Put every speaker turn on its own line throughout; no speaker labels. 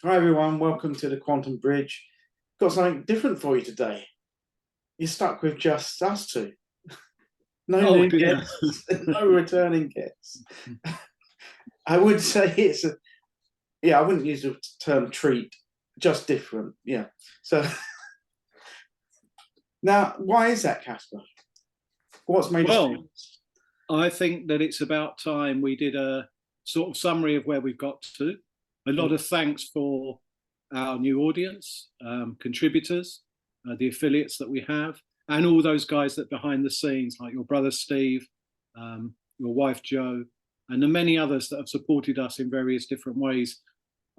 Hi everyone, welcome to the Quantum Bridge. Got something different for you today. You're stuck with just us two. No new guests, no returning guests. I would say I wouldn't use the term treat, just different. Yeah. So now, why is that, Casper? What's made us do this?
I think that it's about time we did a sort of summary of where we've got to. A lot of thanks for our new audience, contributors, the affiliates that we have, and all those guys that behind the scenes, like your brother Steve, your wife Jo, and the many others that have supported us in various different ways.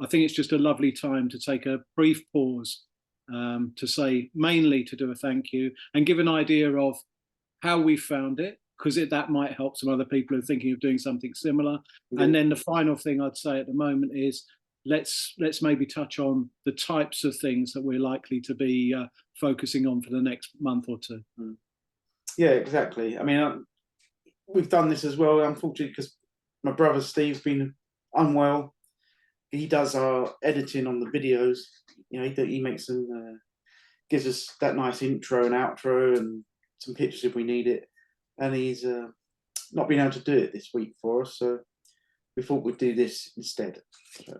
I think it's just a lovely time to take a brief pause to say, mainly to do a thank you and give an idea of how we found it, because that might help some other people who are thinking of doing something similar. And then the final thing I'd say at the moment is let's maybe touch on the types of things that we're likely to be focusing on for the next month or two.
Yeah, exactly. I mean, we've done this as well, unfortunately, because my brother Steve's been unwell. He does our editing on the videos. You know, he makes them, gives us that nice intro and outro and some pictures if we need it. And he's not been able to do it this week for us, so we thought we'd do this instead.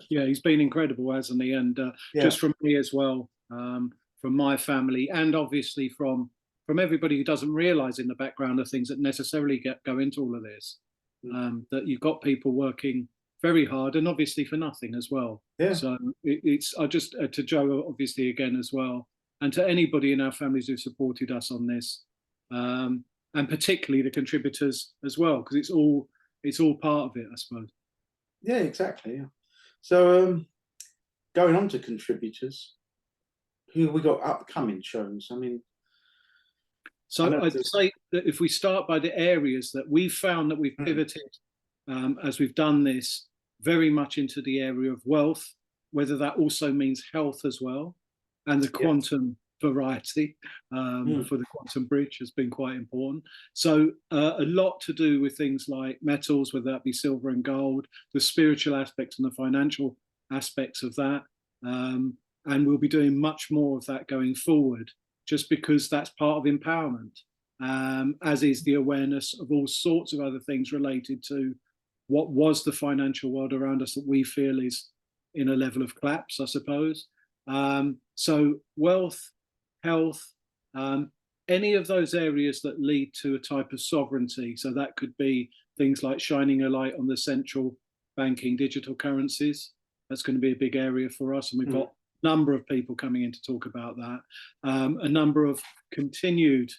Yeah, he's been incredible, hasn't he? And just from me as well, from my family, and obviously from everybody who doesn't realise in the background the things that necessarily go into all of this, that you've got people working very hard and obviously for nothing as well. Yeah. So I just to Jo obviously again as well, and to anybody in our families who supported us on this. And particularly the contributors as well, because it's all part of it, I suppose.
Yeah, exactly. Yeah. So going on to contributors, who have we got upcoming shows? I mean,
so I'd say that if we start by the areas that we've found that we've pivoted as we've done this very much into the area of wealth, whether that also means health as well, and the quantum variety for the Quantum Bridge has been quite important. So a lot to do with things like metals, whether that be silver and gold, the spiritual aspects and the financial aspects of that. And we'll be doing much more of that going forward, just because that's part of empowerment, as is the awareness of all sorts of other things related to what was the financial world around us that we feel is in a level of collapse, I suppose. So wealth, health, any of those areas that lead to a type of sovereignty. So that could be things like shining a light on the central banking digital currencies. That's going to be a big area for us. And we've got a number of people coming in to talk about that. A number of continued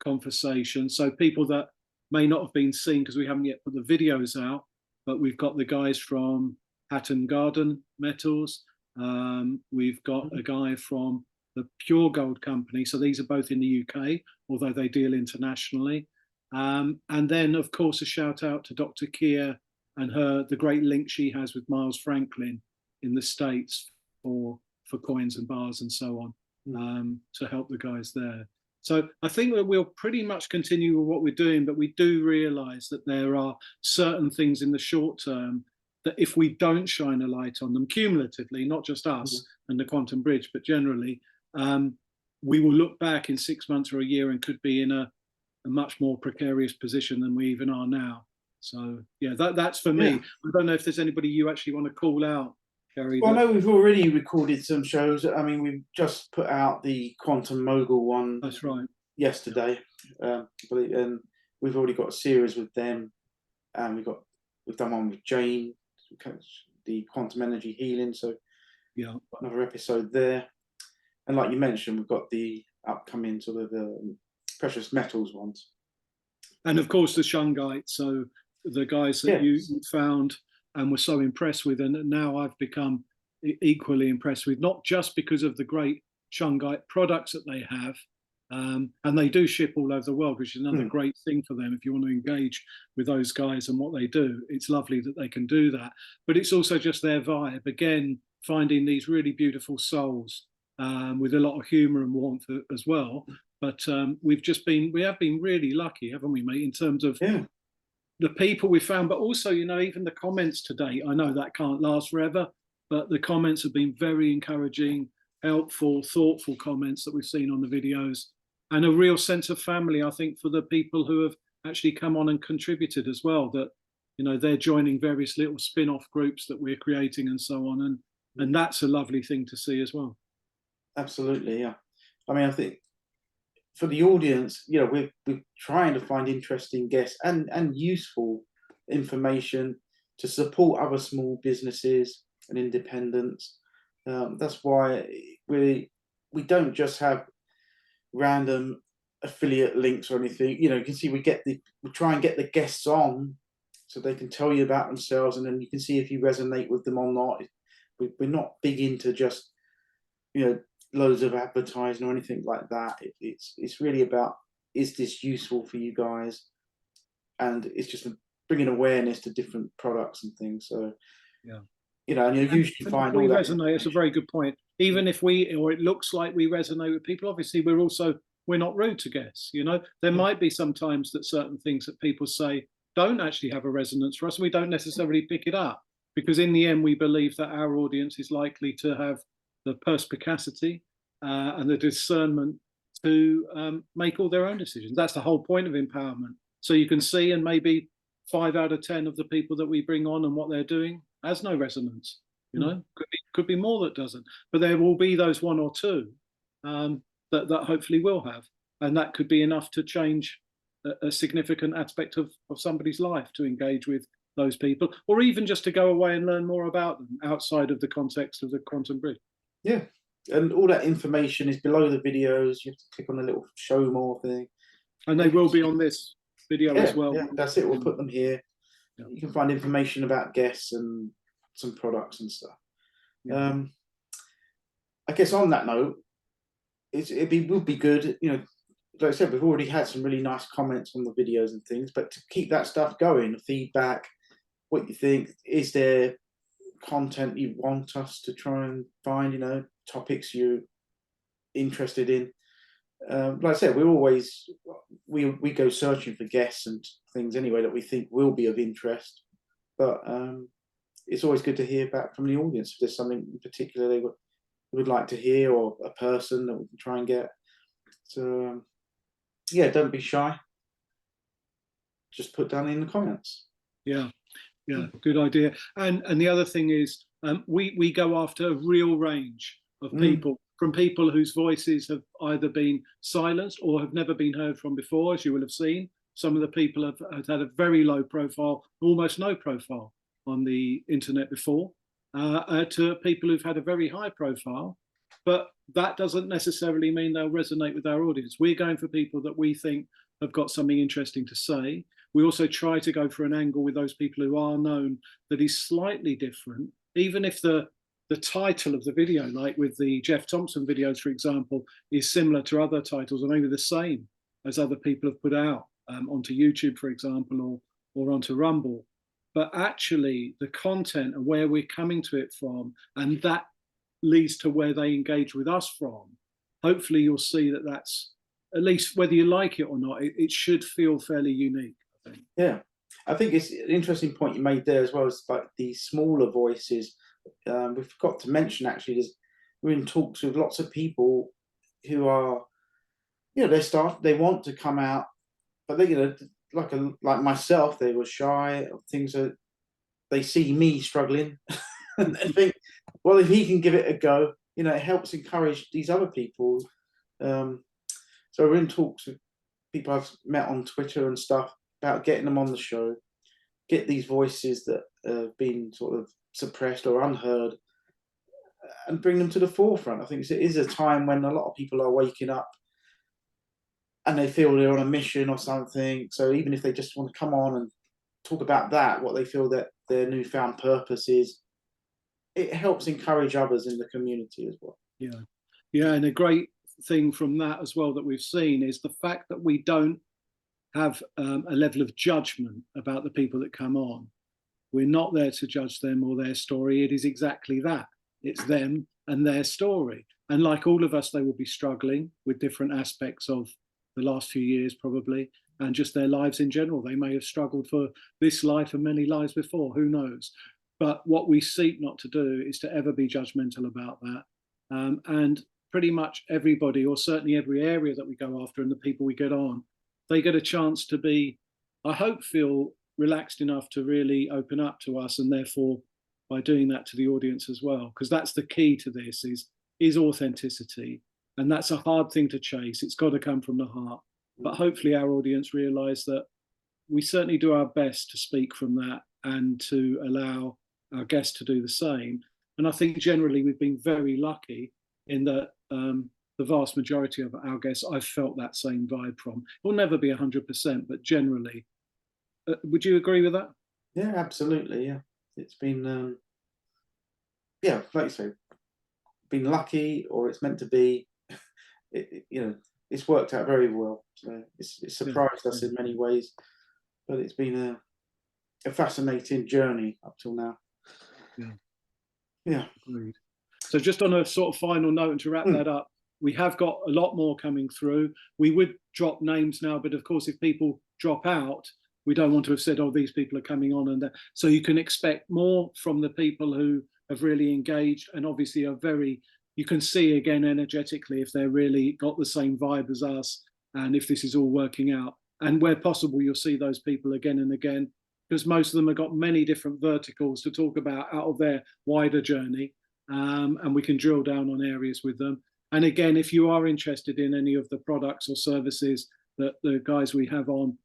conversations. So people that may not have been seen because we haven't yet put the videos out, but we've got the guys from Hatton Garden Metals. We've got a guy from the Pure Gold Company. So these are both in the UK, although they deal internationally. And then, of course, a shout out to Dr. Kia and the great link she has with Miles Franklin in the States for coins and bars and so on, to help the guys there. So I think that we'll pretty much continue with what we're doing, but we do realise that there are certain things in the short term that if we don't shine a light on them cumulatively, not just us and the Quantum Bridge, but generally, we will look back in 6 months or a year and could be in a much more precarious position than we even are now. So yeah, that's for me. I don't know if there's anybody you actually want to call out, Gary.
Well, I know we've already recorded some shows. I mean, we've just put out the Quantum Mogul one.
That's right.
Yesterday, and we've already got a series with them, and we've done one with Jane, the quantum energy healing. So
yeah,
another episode there. And like you mentioned, we've got the upcoming sort of precious metals ones.
And of course, the Shungite. So the guys that you found and were so impressed with, and now I've become equally impressed with, not just because of the great Shungite products that they have, and they do ship all over the world, which is another great thing for them. If you want to engage with those guys and what they do, it's lovely that they can do that. But it's also just their vibe. Again, finding these really beautiful souls, with a lot of humour and warmth as well. But we have been really lucky, haven't we, mate, in terms of the people we found, but also, you know, even the comments today. I know that can't last forever, but the comments have been very encouraging, helpful, thoughtful comments that we've seen on the videos, and a real sense of family, I think, for the people who have actually come on and contributed as well, that, you know, they're joining various little spin-off groups that we're creating and so on. And that's a lovely thing to see as well.
Absolutely, yeah. I mean, I think for the audience, you know, we're trying to find interesting guests and useful information to support other small businesses and independents. That's why we don't just have random affiliate links or anything. You know, you can see we try and get the guests on so they can tell you about themselves, and then you can see if you resonate with them or not. We're not big into just, you know, loads of advertising or anything like that. It's really about, is this useful for you guys? And it's just bringing awareness to different products and things. So,
yeah,
you know, and you'll usually find all that
resonate. It's a very good point. Even if it looks like we resonate with people, obviously we're not rude to guests. You know, there might be sometimes that certain things that people say don't actually have a resonance for us. We don't necessarily pick it up, because in the end we believe that our audience is likely to have the perspicacity and the discernment to make all their own decisions. That's the whole point of empowerment. So you can see, and maybe 5 out of 10 of the people that we bring on and what they're doing has no resonance. You know, could be more that doesn't, but there will be those 1 or 2 that hopefully will have, and that could be enough to change a significant aspect of somebody's life, to engage with those people, or even just to go away and learn more about them outside of the context of the Quantum Bridge.
Yeah, and all that information is below the videos. You have to click on the little show more thing,
and they will be on this video as well.
Yeah, that's it. We'll put them here. Yeah. You can find information about guests and some products and stuff. Yeah. I guess on that note, it would be good, you know, like I said, we've already had some really nice comments on the videos and things, but to keep that stuff going, feedback, what you think, is there content you want us to try and find, you know, topics you're interested in? Like I said, we go searching for guests and things anyway that we think will be of interest, but it's always good to hear back from the audience if there's something in particular they would like to hear, or a person that we can try and get. So yeah, don't be shy, just put down in the comments.
Yeah, good idea. And the other thing is, we go after a real range of people, from people whose voices have either been silenced or have never been heard from before, as you will have seen. Some of the people have had a very low profile, almost no profile on the internet before, to people who've had a very high profile, but that doesn't necessarily mean they'll resonate with our audience. We're going for people that we think have got something interesting to say. We also try to go for an angle with those people who are known that is slightly different, even if the title of the video, like with the Jeff Thompson videos, for example, is similar to other titles, or maybe the same as other people have put out onto YouTube, for example, or onto Rumble. But actually the content and where we're coming to it from, and that leads to where they engage with us from, hopefully you'll see that that's, at least whether you like it or not, it should feel fairly unique, I think.
Yeah, I think it's an interesting point you made there as well, as like the smaller voices. We forgot to mention, actually, we're in talks with lots of people who are, you know, they want to come out, but they, you know, like myself, they were shy of things. That they see me struggling and they think, well, if he can give it a go, you know, it helps encourage these other people. So we're in talks with people I've met on Twitter and stuff about getting them on the show, get these voices that have been sort of suppressed or unheard, and bring them to the forefront. I think it is a time when a lot of people are waking up and they feel they're on a mission or something. So even if they just want to come on and talk about that, what they feel that their newfound purpose is, it helps encourage others in the community as well.
Yeah, and a great thing from that as well that we've seen is the fact that we don't have a level of judgment about the people that come on. We're not there to judge them or their story. It is exactly that. It's them and their story. And like all of us, they will be struggling with different aspects of the last few years, probably, and just their lives in general. They may have struggled for this life and many lives before, who knows? But what we seek not to do is to ever be judgmental about that. And pretty much everybody, or certainly every area that we go after and the people we get on, they get a chance to be, I hope, feel relaxed enough to really open up to us, and therefore by doing that to the audience as well, because that's the key to this is authenticity. And that's a hard thing to chase. It's got to come from the heart. But hopefully our audience realize that we certainly do our best to speak from that and to allow our guests to do the same. And I think generally we've been very lucky in that the vast majority of our guests, I've felt that same vibe from. It will never be 100%, but generally. Would you agree with that?
Yeah, absolutely. Yeah, it's been, yeah, like you say, been lucky, or it's meant to be. It's worked out very well. So it's surprised us in many ways, but it's been a fascinating journey up till now. Yeah.
Agreed. So just on a sort of final note, and to wrap that up, we have got a lot more coming through. We would drop names now, but of course, if people drop out, we don't want to have said, oh, these people are coming on, and that. So you can expect more from the people who have really engaged, and obviously are very, you can see again energetically if they're really got the same vibe as us, and if this is all working out. And where possible, you'll see those people again and again, because most of them have got many different verticals to talk about out of their wider journey, and we can drill down on areas with them. And again, if you are interested in any of the products or services that the guys we have on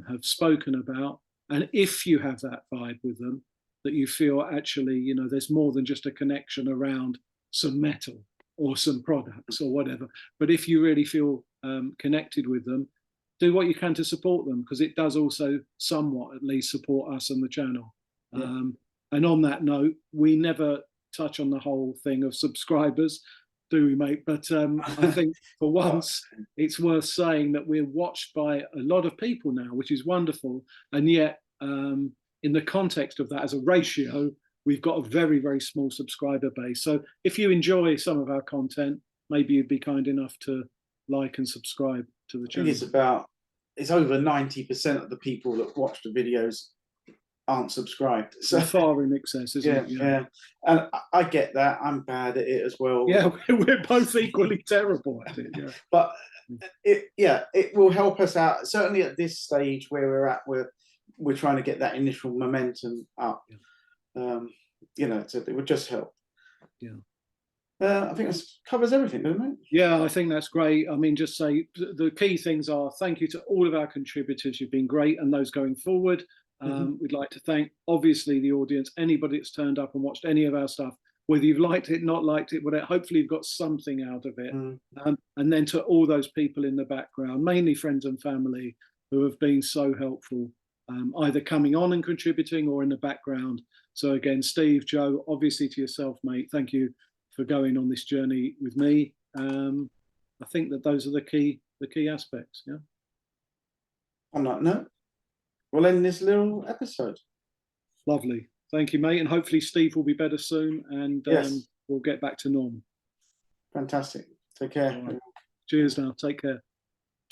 have spoken about, and if you have that vibe with them, that you feel actually, there's more than just a connection around some metal or some products or whatever, but if you really feel connected with them, do what you can to support them, because it does also somewhat at least support us and the channel. And on that note, we never touch on the whole thing of subscribers, do we, mate? But I think for once it's worth saying that we're watched by a lot of people now, which is wonderful. And yet in the context of that as a ratio, we've got a very, very small subscriber base. So if you enjoy some of our content, maybe you'd be kind enough to like and subscribe to the channel.
It's over 90% of the people that watch the videos aren't subscribed. So
far in excess, isn't it?
Yeah. And I get that. I'm bad at it as well.
Yeah, we're both equally terrible at it. Yeah.
But it will help us out. Certainly at this stage where we're at, we're trying to get that initial momentum up. So it would just help.
Yeah.
I think that covers everything, doesn't it?
Yeah, I think that's great. I mean, just say the key things are thank you to all of our contributors. You've been great, and those going forward. We'd like to thank, obviously, the audience, anybody that's turned up and watched any of our stuff, whether you've liked it, not liked it, whatever. Hopefully you've got something out of it. And then to all those people in the background, mainly friends and family, who have been so helpful, either coming on and contributing or in the background. So again, Steve, Joe, obviously to yourself, mate, thank you for going on this journey with me. I think that those are the key aspects. Yeah.
On that note, we'll end this little episode.
Lovely. Thank you, mate. And hopefully Steve will be better soon, and we'll get back to normal.
Fantastic. Take care.
Right. Cheers now. Take care.